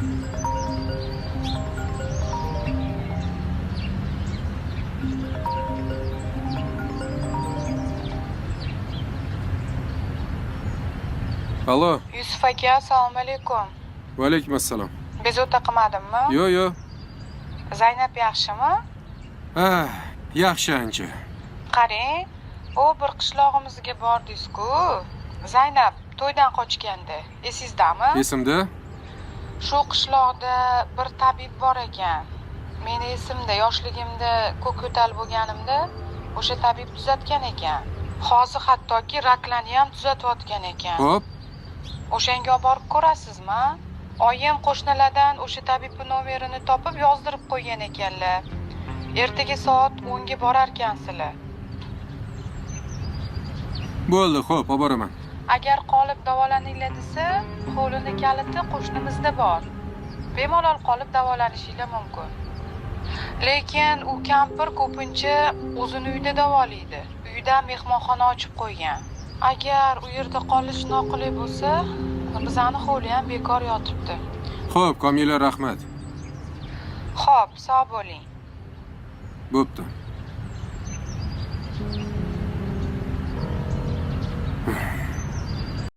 Alo. Yusuf aka, assalomu alaykum. Va alaykum assalom. Bezovta qilmadimmi? Yo'q. Zaynab yaxshimi? Yaxshi ancha. Qarang, u bir qishlog'imizga bordiz-ku. Zaynab to'ydan qochgandi. Esizdami? Esimda? Shu qishloqda bir tabib bor ekan. Meni esimda, yoshligimda ko'k ko'tal bo'lganimda o'sha tabib tuzatgan ekan. Hozir hattoki raklarni ham tuzatayotgan ekan. Xo'p. O'shanga olib borib ko'rasizmi? Oyim qo'shnilardan o'sha tabibning nomerini topib yozdirib qo'ygan ekanlar. Ertaga soat 10 ga borarkansizlar. Bo'ldi, xo'p, olib boraman. Agar qolib davolaninglar desa, qo'lini kaliti qo'shnimizda bor. Bemalol qolib davolanishinglar mumkin. Lekin u kampir ko'pincha o'zini uyda davolaydi. Uyda mehmonxona ochib qo'ygan. Agar u yerda qolish noqulay bo'lsa, bizani hovli ham bekor yotibdi. Xo'p, Komila, rahmat. Xo'p, sog' bo'ling. Bo'pti.